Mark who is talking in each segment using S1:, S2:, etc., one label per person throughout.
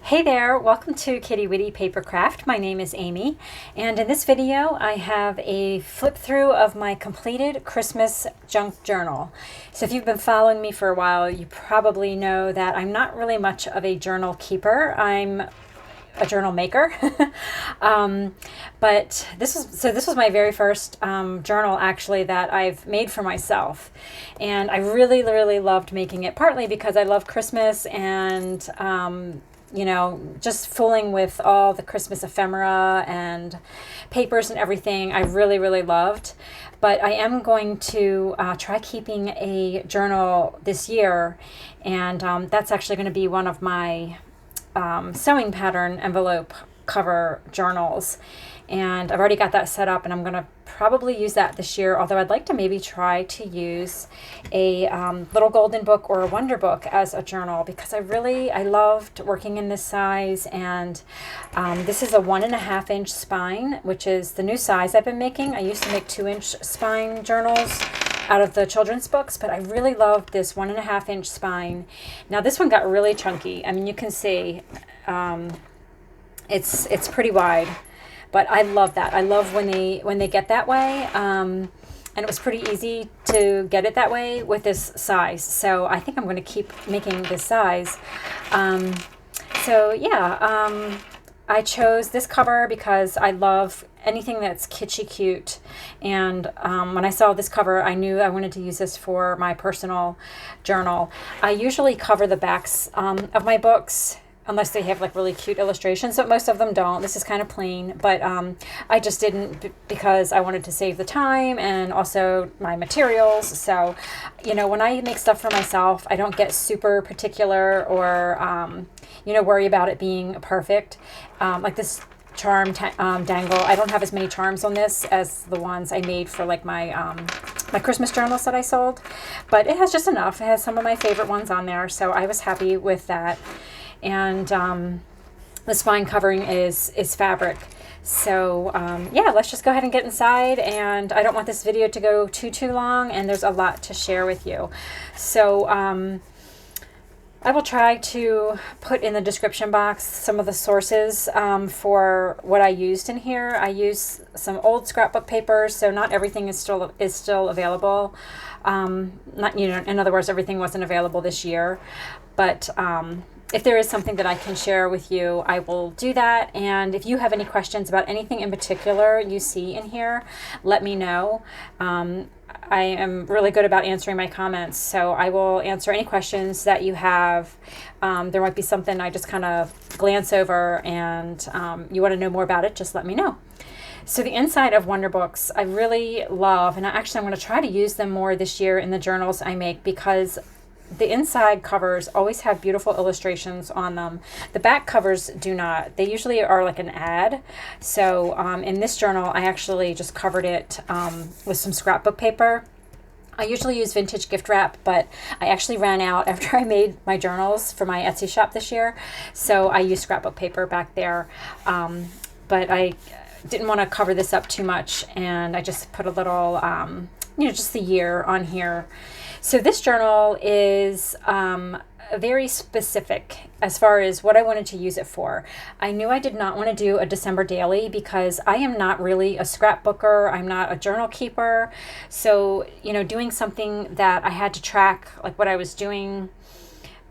S1: Hey there, welcome to Kitty Witty Papercraft. My name is Amy, and in this video I have a flip through of my completed Christmas junk journal. So if you've been following me for a while, you probably know that I'm not really much of a journal keeper. I'm a journal maker. But this was my very first journal actually that I've made for myself, and I really loved making it, partly because I love Christmas and just fooling with all the Christmas ephemera and papers and everything. I really loved. But I am going to try keeping a journal this year, and that's actually going to be one of my sewing pattern envelope cover journals. And I've already got that set up, and I'm going to probably use that this year, although I'd like to maybe try to use a little golden book or a wonder book as a journal, because I loved working in this size. And this is a 1.5 inch spine, which is the new size I've been making. I used to make 2-inch spine journals out of the children's books, but I really loved this 1.5 inch spine. Now this one got really chunky. I mean, you can see it's pretty wide. But I love that. I love when they get that way. And it was pretty easy to get it that way with this size. So I think I'm going to keep making this size. I chose this cover because I love anything that's kitschy cute. And when I saw this cover, I knew I wanted to use this for my personal journal. I usually cover the backs of my books, unless they have like really cute illustrations, but most of them don't. This is kind of plain, but I just didn't because I wanted to save the time and also my materials. So, when I make stuff for myself, I don't get super particular or, worry about it being perfect. Like this charm dangle, I don't have as many charms on this as the ones I made for like my my Christmas journals that I sold, but it has just enough. It has some of my favorite ones on there, so I was happy with that. And the spine covering is fabric. So let's just go ahead and get inside. And I don't want this video to go too long, and there's a lot to share with you. So I will try to put in the description box some of the sources for what I used in here. I used some old scrapbook papers, so not everything is still available. In other words, everything wasn't available this year, but if there is something that I can share with you, I will do that. And if you have any questions about anything in particular you see in here, let me know. I am really good about answering my comments, so I will answer any questions that you have. There might be something I just kind of glance over, and you want to know more about it, just let me know. So the inside of Wonder Books I really love, and I'm going to try to use them more this year in the journals I make, because the inside covers always have beautiful illustrations on them. The back covers do not. They usually are like an ad. So in this journal, I actually just covered it with some scrapbook paper. I usually use vintage gift wrap, but I actually ran out after I made my journals for my Etsy shop this year. So I used scrapbook paper back there. But I didn't want to cover this up too much, and I just put a little, just the year on here. So this journal is very specific as far as what I wanted to use it for. I knew I did not want to do a December daily because I am not really a scrapbooker. I'm not a journal keeper. So, doing something that I had to track, like what I was doing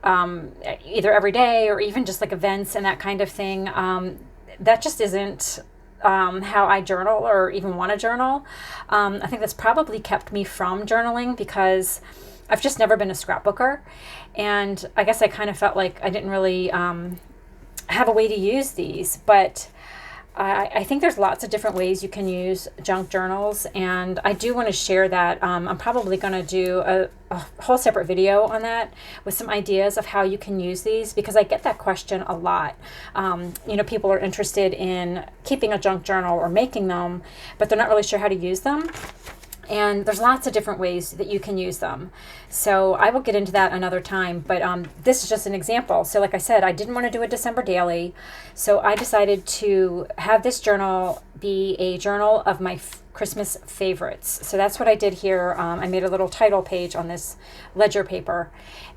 S1: either every day or even just like events and that kind of thing, that just isn't how I journal or even want to journal. I think that's probably kept me from journaling because I've just never been a scrapbooker, and I guess I kind of felt like I didn't really have a way to use these, but I think there's lots of different ways you can use junk journals, and I do want to share that. I'm probably going to do a whole separate video on that with some ideas of how you can use these, because I get that question a lot. People are interested in keeping a junk journal or making them, but they're not really sure how to use them. And there's lots of different ways that you can use them. So I will get into that another time, but this is just an example. So like I said, I didn't want to do a December daily, so I decided to have this journal be a journal of my Christmas favorites. So that's what I did here. I made a little title page on this ledger paper,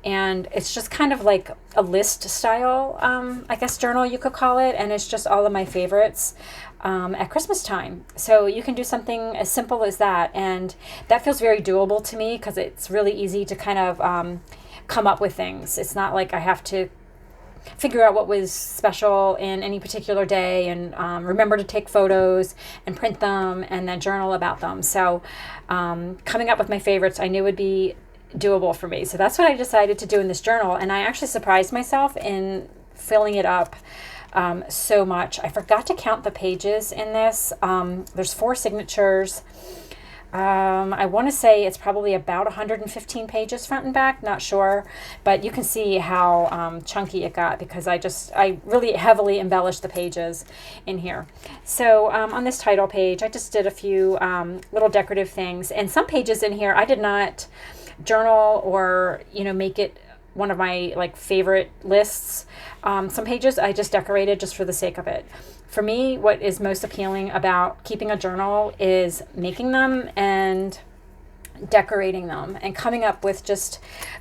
S1: and it's just kind of like a list style, I guess, journal you could call it, and it's just all of my favorites at Christmas time. So you can do something as simple as that, and that feels very doable to me because it's really easy to kind of come up with things. It's not like I have to figure out what was special in any particular day and remember to take photos and print them and then journal about them. So coming up with my favorites I knew would be doable for me. So that's what I decided to do in this journal, and I actually surprised myself in filling it up so much. I forgot to count the pages in this. There's 4 signatures. I want to say it's probably about 115 pages front and back, not sure, but you can see how chunky it got because I really heavily embellished the pages in here. So on this title page, I just did a few little decorative things, and some pages in here I did not journal or, make it one of my like favorite lists. Some pages I just decorated just for the sake of it. For me, what is most appealing about keeping a journal is making them and decorating them and coming up with just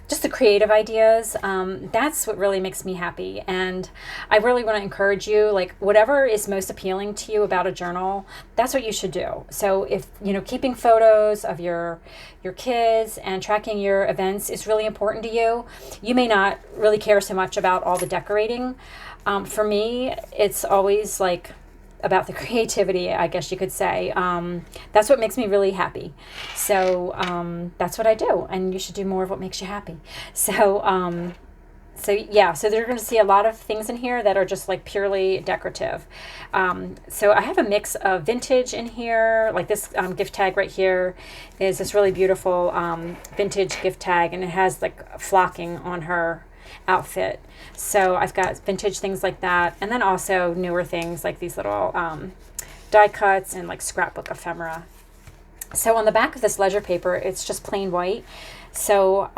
S1: the creative ideas. That's what really makes me happy. And I really want to encourage you, like whatever is most appealing to you about a journal, that's what you should do. So if, keeping photos of your kids and tracking your events is really important to you, you may not really care so much about all the decorating. For me, it's always like about the creativity, I guess you could say. That's what makes me really happy. So that's what I do, and you should do more of what makes you happy. So they're going to see a lot of things in here that are just like purely decorative. So I have a mix of vintage in here, like this gift tag right here is this really beautiful vintage gift tag, and it has like flocking on her outfit. So I've got vintage things like that, and then also newer things like these little die cuts and like scrapbook ephemera. So on the back of this ledger paper, it's just plain white. So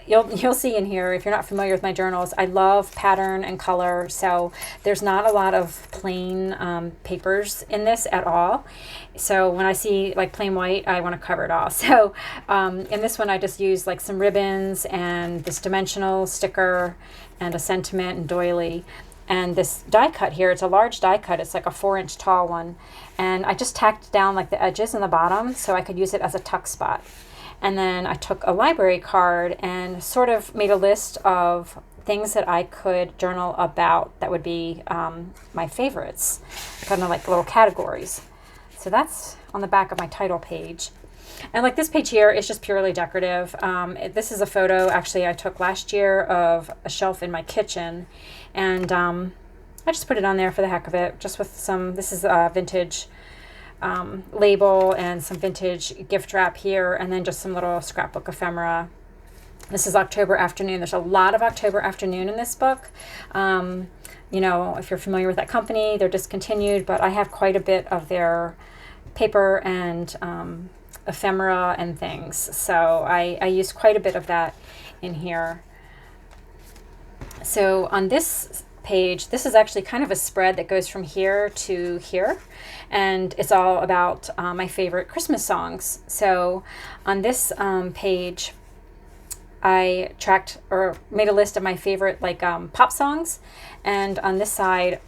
S1: you'll see in here, if you're not familiar with my journals, I love pattern and color. So there's not a lot of plain papers in this at all. So when I see like plain white, I want to cover it all. So in this one, I just used like some ribbons and this dimensional sticker and a sentiment and doily. And this die cut here, it's a large die cut. It's like a 4-inch tall one. And I just tacked down like the edges and the bottom so I could use it as a tuck spot. And then I took a library card and sort of made a list of things that I could journal about that would be my favorites, kind of like little categories. So that's on the back of my title page. And like this page here is just purely decorative. This is a photo actually I took last year of a shelf in my kitchen, and I just put it on there for the heck of it, just with some, this is a vintage label and some vintage gift wrap here, and then just some little scrapbook ephemera. This is October Afternoon. There's a lot of October Afternoon in this book. If you're familiar with that company, they're discontinued, but I have quite a bit of their paper and ephemera and things. So I used quite a bit of that in here. So on this page, this is actually kind of a spread that goes from here to here, and it's all about my favorite Christmas songs. So on this page, I tracked or made a list of my favorite like pop songs, and on this side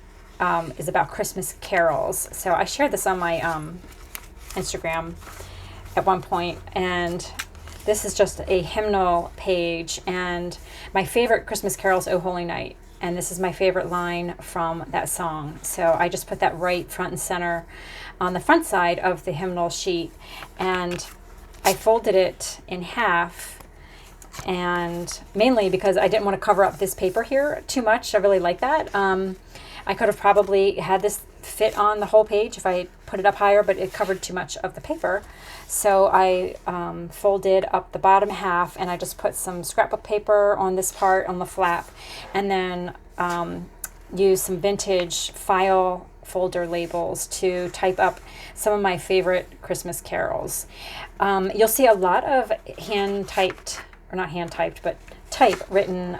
S1: is about Christmas carols. So I shared this on my Instagram at one point, and this is just a hymnal page, and my favorite Christmas carol is "O Holy Night," and this is my favorite line from that song. So I just put that right front and center on the front side of the hymnal sheet, and I folded it in half, and mainly because I didn't want to cover up this paper here too much. I really like that. I could have probably had this fit on the whole page if I put it up higher, but it covered too much of the paper. So I folded up the bottom half, and I just put some scrapbook paper on this part on the flap, and then used some vintage file folder labels to type up some of my favorite Christmas carols. You'll see a lot of hand-typed, or not hand-typed, but type-written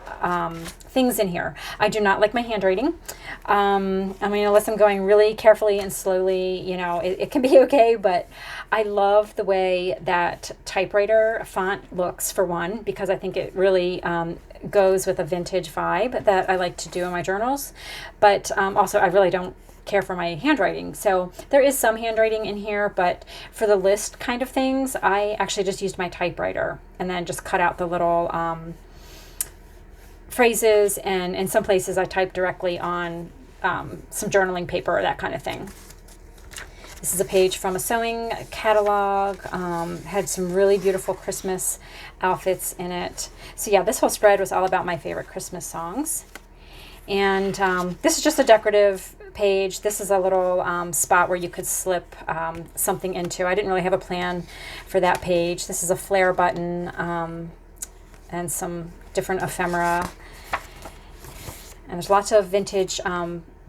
S1: things in here. I do not like my handwriting. I mean, unless I'm going really carefully and slowly, you know, it can be okay, but I love the way that typewriter font looks, for one, because I think it really goes with a vintage vibe that I like to do in my journals. But also, I really don't care for my handwriting. So there is some handwriting in here, but for the list kind of things, I actually just used my typewriter and then just cut out the little phrases, and in some places I type directly on some journaling paper or that kind of thing. This is a page from a sewing catalog. Had some really beautiful Christmas outfits in it. So yeah, this whole spread was all about my favorite Christmas songs. And this is just a decorative page. This is a little spot where you could slip something into. I didn't really have a plan for that page. This is a flare button and some different ephemera. And there's lots of vintage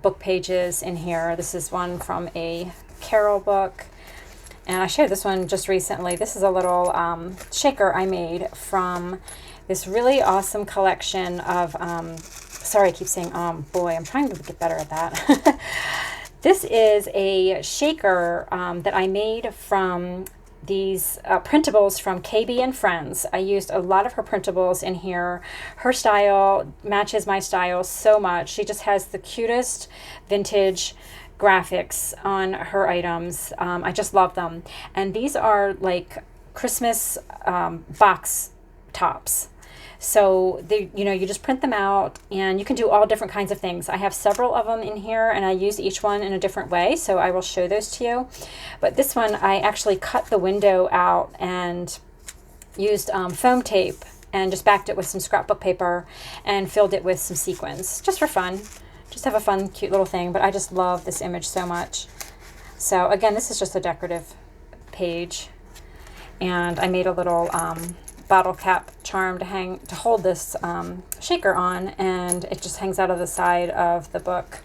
S1: book pages in here. This is one from a Carol book. And I shared this one just recently. This is a little shaker I made from this really awesome collection of, sorry, I keep saying, boy, I'm trying to get better at that. This is a shaker that I made from these printables from KB and Friends. I used a lot of her printables in here. Her style matches my style so much. She just has the cutest vintage graphics on her items. I just love them. And these are like Christmas box tops. So they, you know, you just print them out and you can do all different kinds of things. I have several of them in here and I use each one in a different way, so I will show those to you. But this one I actually cut the window out and used foam tape and just backed it with some scrapbook paper and filled it with some sequins, just for fun. Just have a fun, cute little thing, but I just love this image so much. So again, this is just a decorative page, and I made a little bottle cap charm to hold this shaker on, and it just hangs out of the side of the book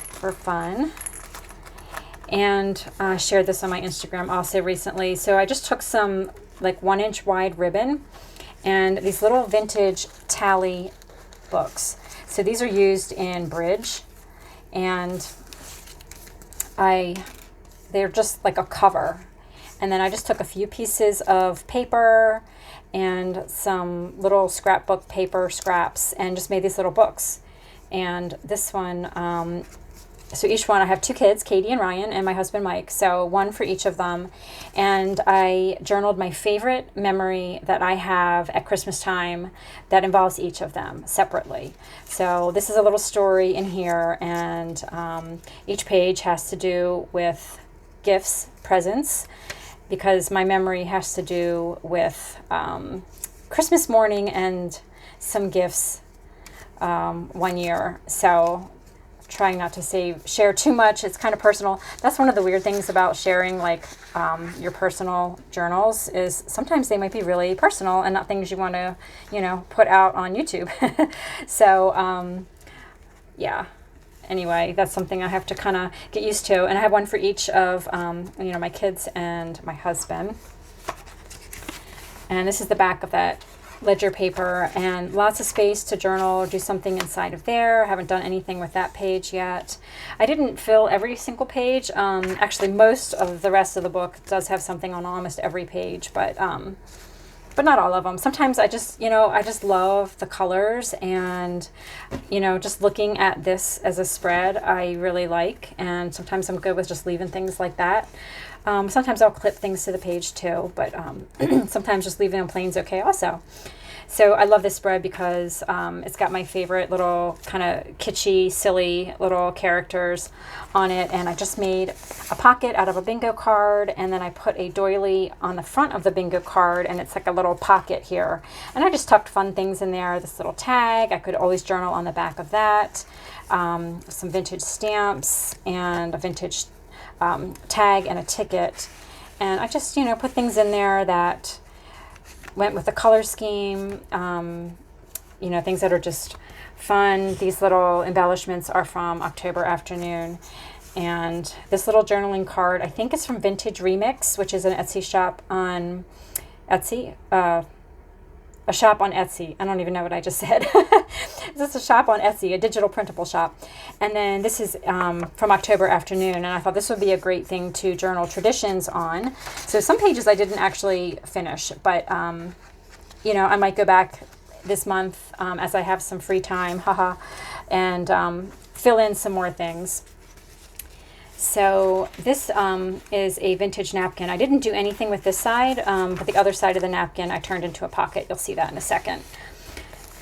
S1: for fun. And I shared this on my Instagram also recently. So I just took some like 1-inch wide ribbon and these little vintage tally books. So these are used in bridge, and they're just like a cover. And then I just took a few pieces of paper and some little scrapbook paper scraps and just made these little books. And this one, so each one, I have 2 kids, Katie and Ryan, and my husband Mike, so one for each of them. And I journaled my favorite memory that I have at Christmas time that involves each of them separately. So this is a little story in here, and each page has to do with gifts, presents, because my memory has to do with Christmas morning and some gifts one year. So trying not to share too much. It's kind of personal. That's one of the weird things about sharing like your personal journals, is sometimes they might be really personal and not things you want to, you know, put out on YouTube. So yeah. Anyway, that's something I have to kind of get used to. And I have one for each of, you know, my kids and my husband. And this is the back of that ledger paper, and lots of space to journal or do something inside of there. I haven't done anything with that page yet. I didn't fill every single page. Actually, most of the rest of the book does have something on almost every page, but not all of them. Sometimes I just, you know, I just love the colors, and, you know, just looking at this as a spread I really like, and sometimes I'm good with just leaving things like that. Sometimes I'll clip things to the page too, but sometimes just leaving them plain is okay also. So I love this spread because it's got my favorite little kind of kitschy, silly little characters on it. And I just made a pocket out of a bingo card, and then I put a doily on the front of the bingo card, and it's like a little pocket here. And I just tucked fun things in there. This little tag, I could always journal on the back of that. Some vintage stamps and a vintage tag and a ticket. And I just, you know, put things in there that went with the color scheme, you know, things that are just fun. These little embellishments are from October Afternoon. And this little journaling card, I think it's from Vintage Remix, which is an Etsy shop on Etsy. a shop on Etsy. I don't even know what I just said. This is a shop on Etsy, a digital printable shop. And then this is from October Afternoon, and I thought this would be a great thing to journal traditions on. So some pages I didn't actually finish, but you know, I might go back this month as I have some free time, haha, and fill in some more things. So this is a vintage napkin. I didn't do anything with this side, but the other side of the napkin I turned into a pocket. You'll see that in a second.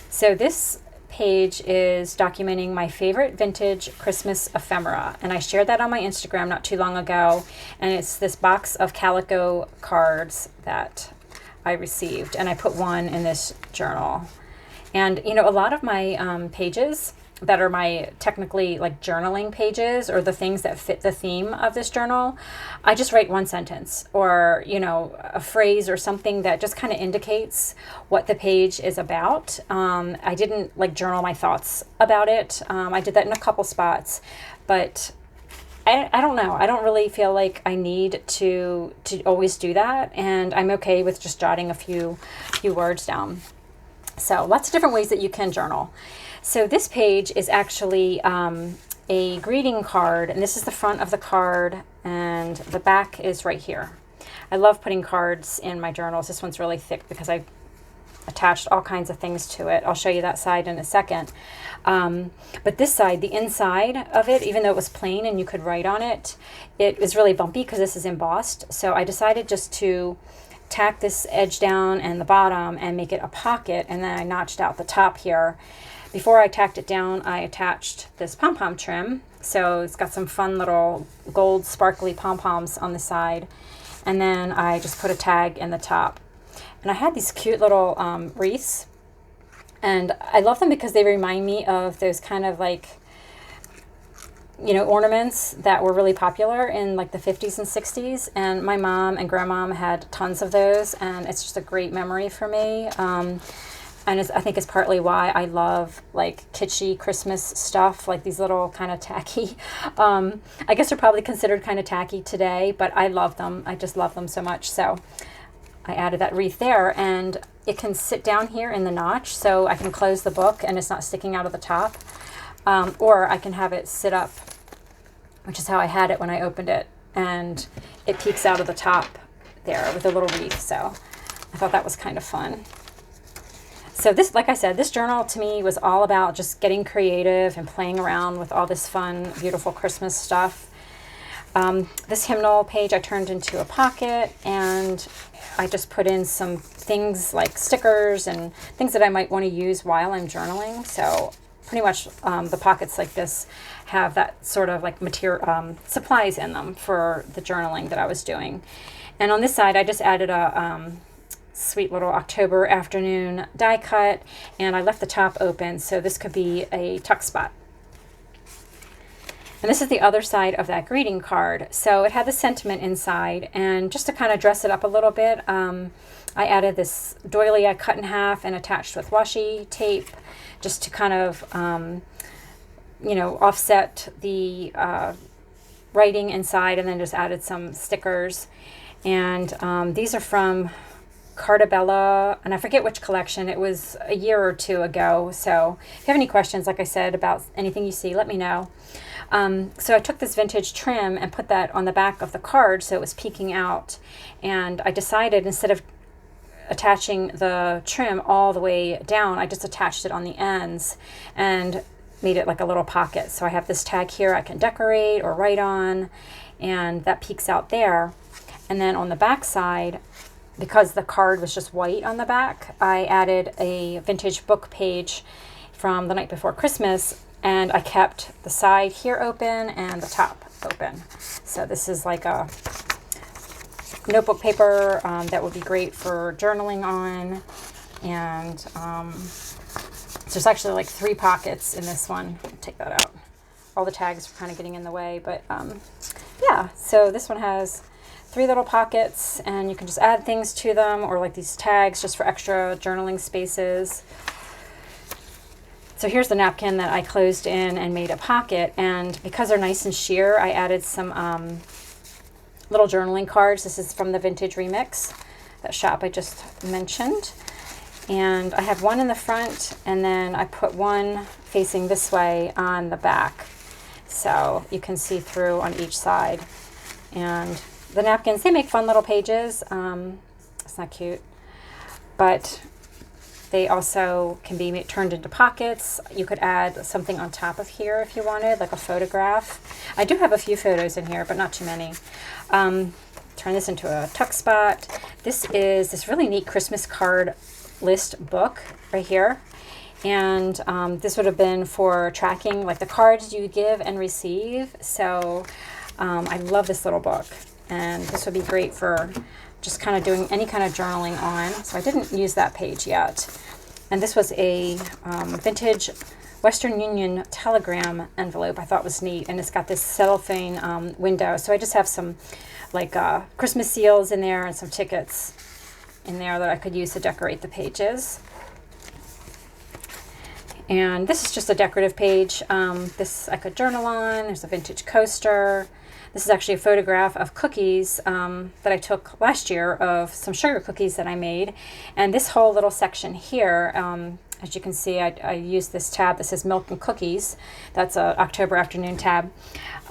S1: So this page is documenting my favorite vintage Christmas ephemera, and I shared that on my Instagram not too long ago, and it's this box of calico cards that I received, and I put one in this journal. And you know, a lot of my pages that are my technically like journaling pages, or the things that fit the theme of this journal, I just write one sentence, or you know, a phrase or something that just kind of indicates what the page is about. I didn't like journal my thoughts about it. I did that in a couple spots, but I don't know. I don't really feel like I need to always do that, and I'm okay with just jotting a few words down. So lots of different ways that you can journal. So this page is actually a greeting card, and this is the front of the card, and the back is right here. I love putting cards in my journals. This one's really thick because I attached all kinds of things to it. I'll show you that side in a second. But this side, the inside of it, even though it was plain and you could write on it, it was really bumpy because this is embossed. So I decided just to tack this edge down and the bottom and make it a pocket, and then I notched out the top here. Before I tacked it down, I attached this pom-pom trim. So it's got some fun little gold sparkly pom-poms on the side. And then I just put a tag in the top. And I had these cute little wreaths. And I love them because they remind me of those kind of like, you know, ornaments that were really popular in like the 50s and 60s. And my mom and grandmom had tons of those. And it's just a great memory for me. And I think it's partly why I love like kitschy Christmas stuff, like these little kind of tacky. I guess they're probably considered kind of tacky today, but I love them. I just love them so much. So I added that wreath there, and it can sit down here in the notch, so I can close the book and it's not sticking out of the top. Or I can have it sit up, which is how I had it when I opened it, and it peeks out of the top there with a little wreath. So I thought that was kind of fun. So this, like I said, this journal to me was all about just getting creative and playing around with all this fun, beautiful Christmas stuff. This hymnal page I turned into a pocket, and I just put in some things like stickers and things that I might want to use while I'm journaling. So pretty much the pockets like this have that sort of like material supplies in them for the journaling that I was doing. And on this side, I just added a sweet little October Afternoon die cut, and I left the top open, so this could be a tuck spot. And this is the other side of that greeting card. So it had the sentiment inside, and just to kind of dress it up a little bit, I added this doily I cut in half and attached with washi tape, just to kind of, you know, offset the writing inside, and then just added some stickers. And these are from Cartabella, and I forget which collection. It was a year or two ago. So if you have any questions, like I said, about anything you see, let me know. So I took this vintage trim and put that on the back of the card so it was peeking out. And I decided, instead of attaching the trim all the way down, I just attached it on the ends and made it like a little pocket. So I have this tag here I can decorate or write on, and that peeks out there. And then on the back side, because the card was just white on the back, I added a vintage book page from the night before Christmas, and I kept the side here open and the top open. So this is like a notebook paper that would be great for journaling on. And so there's actually like 3 pockets in this one. I'll take that out. All the tags are kind of getting in the way, but yeah, so this one has 3 little pockets, and you can just add things to them, or like these tags just for extra journaling spaces. So here's the napkin that I closed in and made a pocket, and because they're nice and sheer, I added some little journaling cards. This is from the Vintage Remix, that shop I just mentioned. And I have one in the front, and then I put one facing this way on the back, so you can see through on each side. And the napkins, they make fun little pages. It's not cute, but they also can be turned into pockets. You could add something on top of here if you wanted, like a photograph. I do have a few photos in here, but not too many. Turn this into a tuck spot. This is this really neat Christmas card list book right here. And this would have been for tracking like the cards you give and receive. So I love this little book. And this would be great for just kind of doing any kind of journaling on. So I didn't use that page yet. And this was a vintage Western Union telegram envelope I thought was neat. And it's got this cellophane window. So I just have some like Christmas seals in there and some tickets in there that I could use to decorate the pages. And this is just a decorative page. This I could journal on. There's a vintage coaster. This is actually a photograph of cookies that I took last year of some sugar cookies that I made. And this whole little section here, as you can see, I used this tab that says Milk and Cookies. That's an October afternoon tab.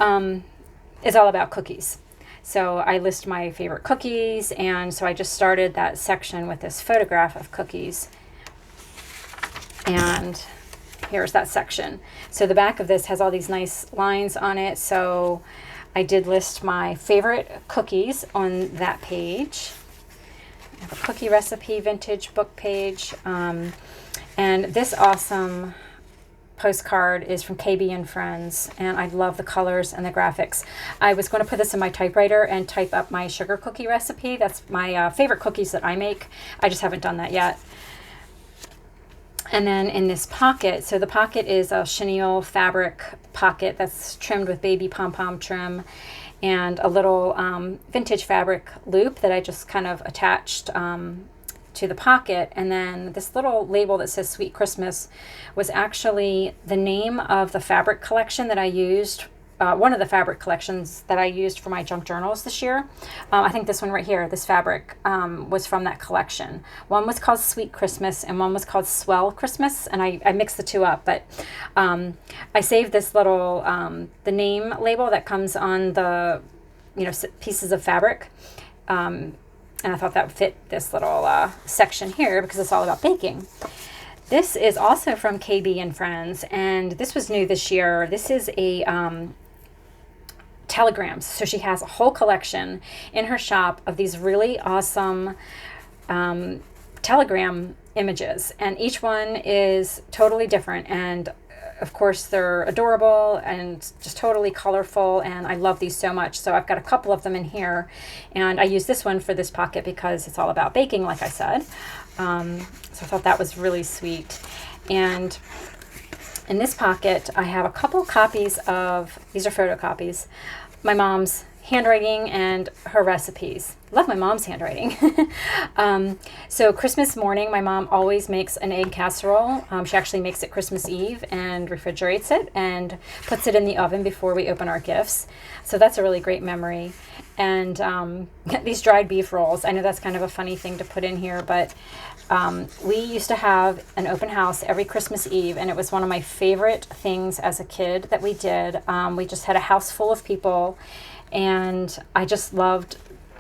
S1: It's all about cookies. So I list my favorite cookies, and so I just started that section with this photograph of cookies. And here's that section. So the back of this has all these nice lines on it. So I did list my favorite cookies on that page. I have a cookie recipe vintage book page. And this awesome postcard is from KB and Friends, and I love the colors and the graphics. I was going to put this in my typewriter and type up my sugar cookie recipe. That's my favorite cookies that I make. I just haven't done that yet. And then in this pocket, so the pocket is a chenille fabric pocket that's trimmed with baby pom-pom trim, and a little vintage fabric loop that I just kind of attached to the pocket. And then this little label that says Sweet Christmas was actually the name of the fabric collection that I used, one of the fabric collections that I used for my junk journals this year. I think this one right here, this fabric, was from that collection. One was called Sweet Christmas and one was called Swell Christmas, and I mixed the two up, but I saved this little, the name label that comes on the, pieces of fabric. And I thought that would fit this little section here because it's all about baking. This is also from KB and Friends, and this was new this year. This is a telegrams. So she has a whole collection in her shop of these really awesome telegram images, and each one is totally different. And of course, they're adorable and just totally colorful, and I love these so much. So I've got a couple of them in here, and I use this one for this pocket because it's all about baking, like I said. So I thought that was really sweet. And in this pocket, I have a couple copies of, these are photocopies, my mom's handwriting and her recipes. Love my mom's handwriting. So Christmas morning, my mom always makes an egg casserole. She actually makes it Christmas Eve and refrigerates it and puts it in the oven before we open our gifts. So that's a really great memory. And these dried beef rolls, I know that's kind of a funny thing to put in here, but we used to have an open house every Christmas Eve, and it was one of my favorite things as a kid that we did. We just had a house full of people, and I just loved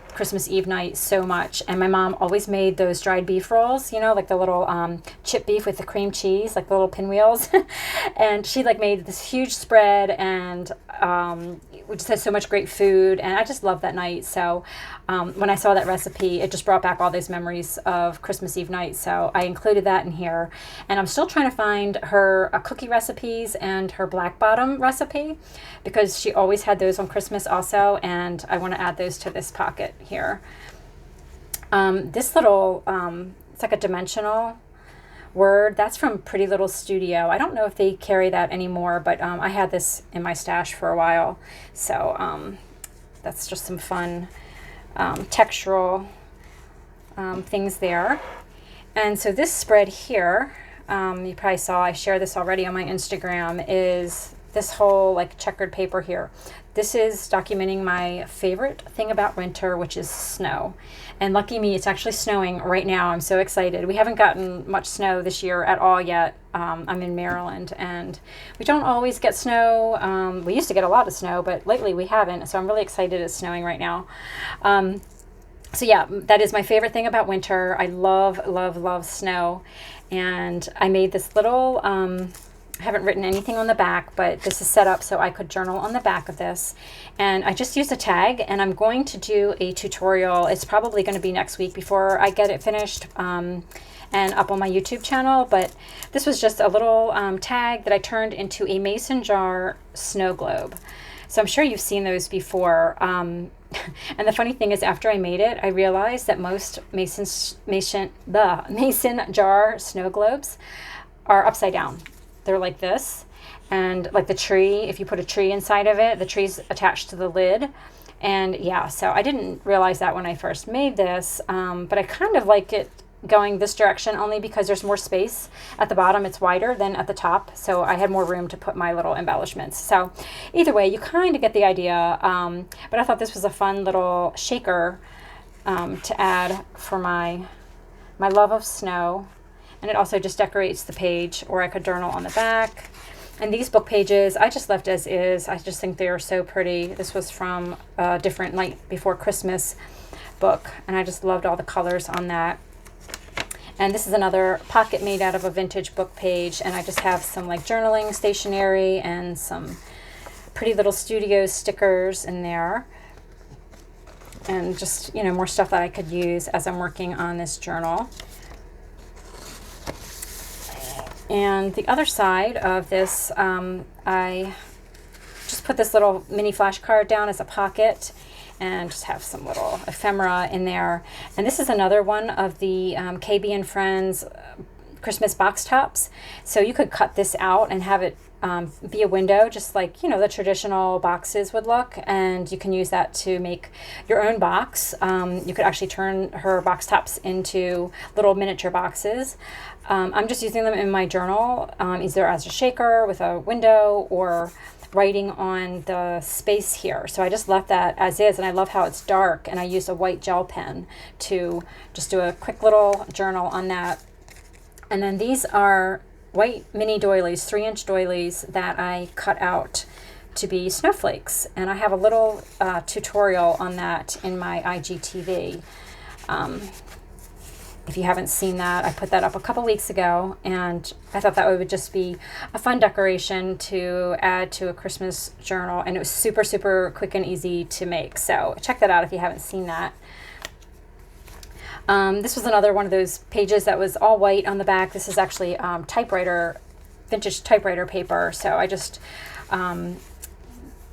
S1: Christmas Eve night so much. And my mom always made those dried beef rolls, like the little chip beef with the cream cheese, like the little pinwheels. And she made this huge spread, and we just had so much great food, and I just loved that night. So when I saw that recipe, it just brought back all those memories of Christmas Eve night. So I included that in here, and I'm still trying to find her cookie recipes and her black bottom recipe, because she always had those on Christmas also, and I want to add those to this pocket here. This little, it's like a dimensional word. That's from Pretty Little Studio. I don't know if they carry that anymore, but I had this in my stash for a while. So that's just some fun textural things there. And so this spread here, you probably saw, I shared this already on my Instagram, is this whole like checkered paper here. This is documenting my favorite thing about winter, which is snow. And lucky me, it's actually snowing right now. I'm so excited. We haven't gotten much snow this year at all yet. I'm in Maryland, and we don't always get snow. We used to get a lot of snow, but lately we haven't. So I'm really excited it's snowing right now. So yeah, that is my favorite thing about winter. I love, love, love snow. And I made this little, I haven't written anything on the back, but this is set up so I could journal on the back of this. And I just used a tag, and I'm going to do a tutorial. It's probably going to be next week before I get it finished and up on my YouTube channel. But this was just a little tag that I turned into a mason jar snow globe. So I'm sure you've seen those before. And the funny thing is, after I made it, I realized that most mason jar snow globes are upside down. They're like this, and like the tree, if you put a tree inside of it, the tree's attached to the lid. And yeah, so I didn't realize that when I first made this, but I kind of like it going this direction only because there's more space at the bottom. It's wider than at the top, so I had more room to put my little embellishments. So either way, you kind of get the idea, but I thought this was a fun little shaker to add for my love of snow. And it also just decorates the page, or I could journal on the back. And these book pages I just left as is. I just think they are so pretty. This was from a different Night Before Christmas book, and I just loved all the colors on that. And this is another pocket made out of a vintage book page, and I just have some like journaling stationery and some pretty little studio stickers in there, and just, you know, more stuff that I could use as I'm working on this journal. And the other side of this, I just put this little mini flashcard down as a pocket, and just have some little ephemera in there. And this is another one of the KB and Friends Christmas box tops. So you could cut this out and have it be a window, just like, you know, the traditional boxes would look, and you can use that to make your own box. You could actually turn her box tops into little miniature boxes. I'm just using them in my journal, either as a shaker with a window or writing on the space here. So I just left that as is, and I love how it's dark, and I used a white gel pen to just do a quick little journal on that. And then these are white mini doilies, 3-inch doilies that I cut out to be snowflakes. And I have a little tutorial on that in my IGTV. If you haven't seen that, I put that up a couple weeks ago, and I thought that would just be a fun decoration to add to a Christmas journal, and it was super, super quick and easy to make. So check that out if you haven't seen that. This was another one of those pages that was all white on the back. This is actually vintage typewriter paper. So I just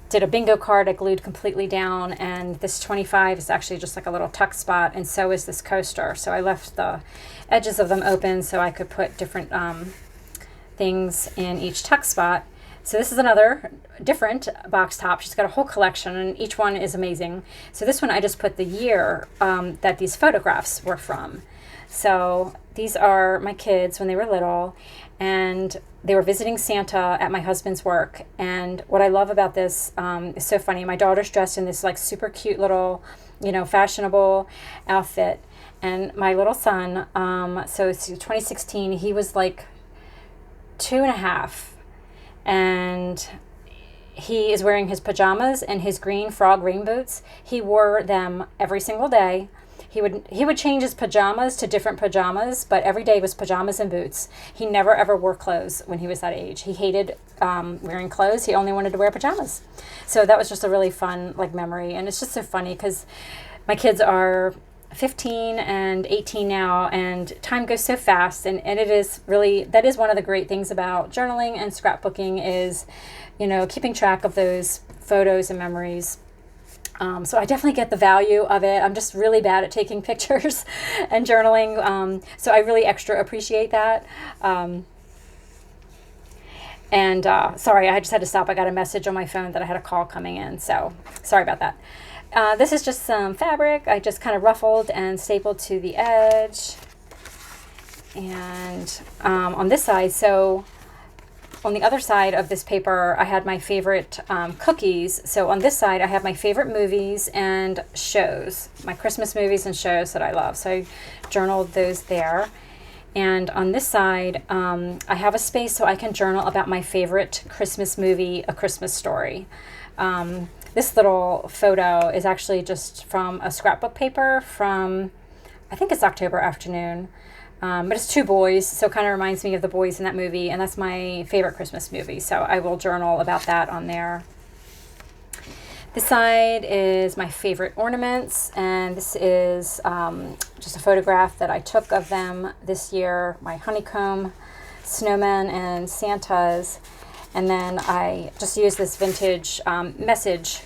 S1: did a bingo card I glued completely down, and this 25 is actually just like a little tuck spot, and so is this coaster. So I left the edges of them open so I could put different things in each tuck spot. So this is another different box top. She's got a whole collection, and each one is amazing. So this one I just put the year that these photographs were from. So these are my kids when they were little, and they were visiting Santa at my husband's work. And what I love about this is so funny. My daughter's dressed in this like super cute little, you know, fashionable outfit. And my little son, so it's 2016, he was like 2.5. And he is wearing his pajamas and his green frog rain boots. He wore them every single day. He would change his pajamas to different pajamas, but every day was pajamas and boots. He never ever wore clothes when he was that age. He hated wearing clothes. He only wanted to wear pajamas. So that was just a really fun like memory, and it's just so funny because my kids are 15 and 18 now, and time goes so fast, and it is really, that is one of the great things about journaling and scrapbooking is, you know, keeping track of those photos and memories. So I definitely get the value of it. I'm just really bad at taking pictures and journaling, so I really extra appreciate that. Sorry, I just had to stop. I got a message on my phone that I had a call coming in, so sorry about that. This is just some fabric I just kind of ruffled and stapled to the edge. And on this side, so on the other side of this paper, I had my favorite cookies. So on this side, I have my favorite movies and shows, my Christmas movies and shows that I love. So I journaled those there. And on this side, I have a space so I can journal about my favorite Christmas movie, A Christmas Story. This little photo is actually just from a scrapbook paper from, I think it's October Afternoon. But it's two boys, so it kind of reminds me of the boys in that movie, and that's my favorite Christmas movie, so I will journal about that on there. This side is my favorite ornaments, and this is just a photograph that I took of them this year, my honeycomb, snowmen, and Santas. And then I just used this vintage message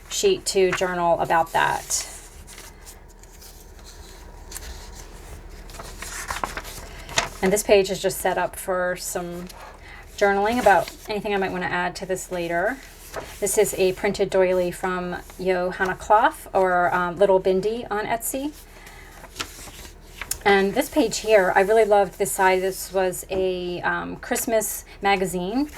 S1: sheet to journal about that. And this page is just set up for some journaling about anything I might want to add to this later. This is a printed doily from Johanna Cloth, or Little Bindi on Etsy. And this page here, I really loved this side. This was a Christmas magazine,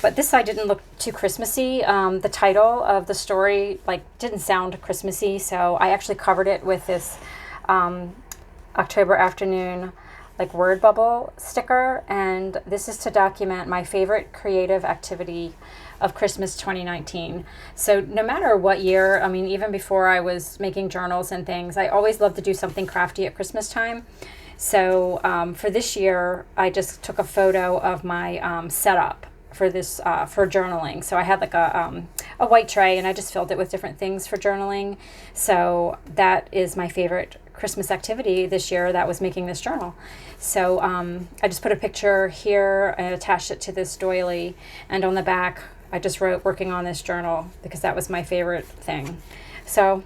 S1: but this side didn't look too Christmassy. The title of the story didn't sound Christmassy, so I actually covered it with this October Afternoon word bubble sticker, and this is to document my favorite creative activity of Christmas 2019. So no matter what year, I mean, even before I was making journals and things, I always loved to do something crafty at Christmas time. So for this year, I just took a photo of my setup for this for journaling. So I had a white tray, and I just filled it with different things for journaling. So that is my favorite Christmas activity this year, that was making this journal. So I just put a picture here and attached it to this doily, and on the back I just wrote working on this journal because that was my favorite thing. So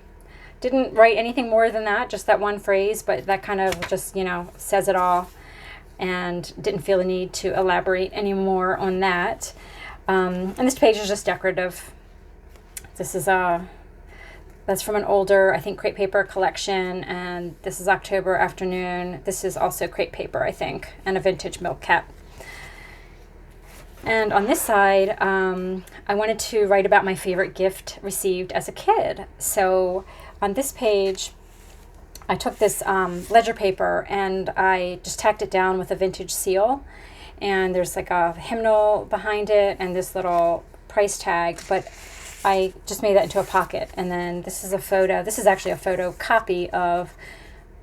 S1: didn't write anything more than that, just that one phrase, but that kind of just, says it all, and didn't feel the need to elaborate any more on that. And this page is just decorative. This is that's from an older, I think, crepe paper collection, and this is October Afternoon. This is also crepe paper, I think, and a vintage milk cap. And on this side, I wanted to write about my favorite gift received as a kid. So on this page, I took this ledger paper and I just tacked it down with a vintage seal. And there's a hymnal behind it and this little price tag, but I just made that into a pocket. And then this is a photo. This is actually a photocopy of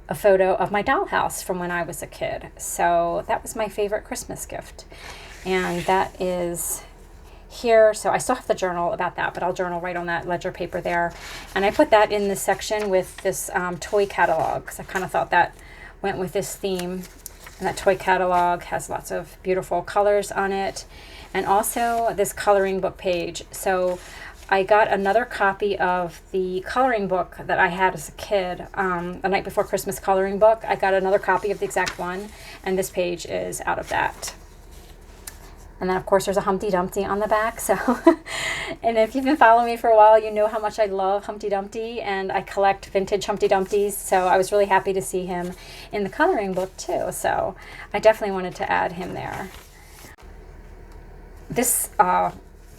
S1: a photo of my dollhouse from when I was a kid. So that was my favorite Christmas gift. And that is here. So I still have to journal about that, but I'll journal right on that ledger paper there. And I put that in this section with this toy catalog, because I kind of thought that went with this theme. And that toy catalog has lots of beautiful colors on it. And also this coloring book page. So I got another copy of the coloring book that I had as a kid, the night before Christmas coloring book. I got another copy of the exact one, and this page is out of that. And then, of course, there's a Humpty Dumpty on the back. So, and if you've been following me for a while, you know how much I love Humpty Dumpty, and I collect vintage Humpty Dumptys. So I was really happy to see him in the coloring book too. So I definitely wanted to add him there. This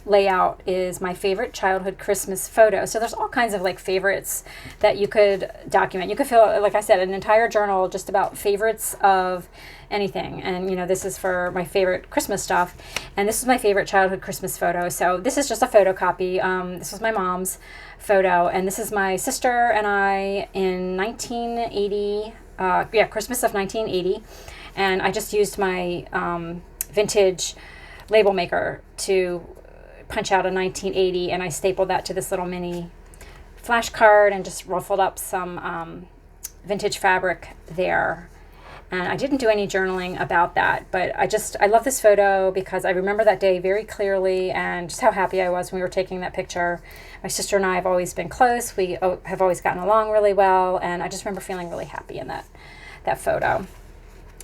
S1: layout is my favorite childhood Christmas photo. So there's all kinds of favorites that you could document. You could fill, like I said, an entire journal just about favorites of anything. And this is for my favorite Christmas stuff. And this is my favorite childhood Christmas photo. So this is just a photocopy. This was my mom's photo, and this is my sister and I in 1980. Christmas of 1980. And I just used my vintage label maker to punch out a 1980, and I stapled that to this little mini flash card and just ruffled up some vintage fabric there. And I didn't do any journaling about that, but I love this photo because I remember that day very clearly and just how happy I was when we were taking that picture. My sister and I have always been close. We have always gotten along really well, and I just remember feeling really happy in that photo.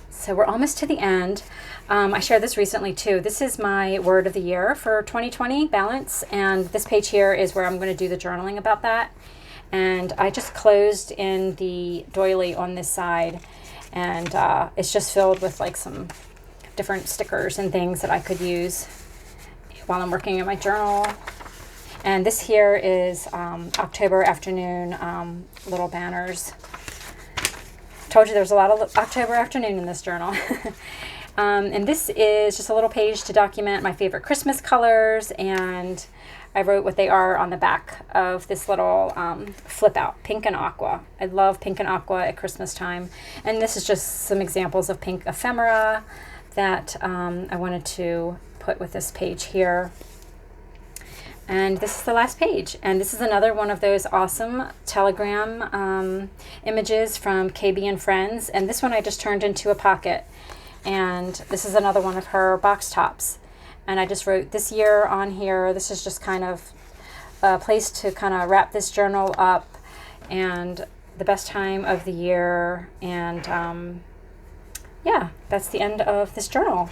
S1: So we're almost to the end. I shared this recently too. This is my word of the year for 2020, balance. And this page here is where I'm going to do the journaling about that. And I just closed in the doily on this side. And it's just filled with some different stickers and things that I could use. while I'm working in my journal. And this here is October afternoon little banners. Told you there's a lot of October afternoon in this journal. And this is just a little page to document my favorite Christmas colors, and I wrote what they are on the back of this little flip out, pink and aqua. I love pink and aqua at Christmas time. And this is just some examples of pink ephemera that I wanted to put with this page here. And this is the last page. And this is another one of those awesome Telegram images from KB and Friends. And this one I just turned into a pocket. And this is another one of her box tops. And I just wrote this year on here. This is just kind of a place to kind of wrap this journal up, and the best time of the year. And yeah, that's the end of this journal.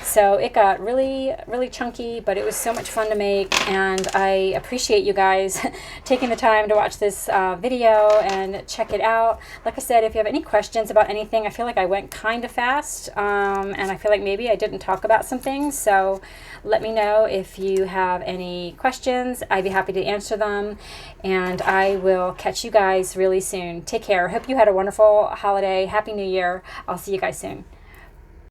S1: So it got really, really chunky, but it was so much fun to make, and I appreciate you guys taking the time to watch this video and check it out. Like I said, if you have any questions about anything, I feel like I went kind of fast, and I feel like maybe I didn't talk about some things, so let me know if you have any questions. I'd be happy to answer them, and I will catch you guys really soon. Take care. Hope you had a wonderful holiday. Happy New Year. I'll see you guys soon.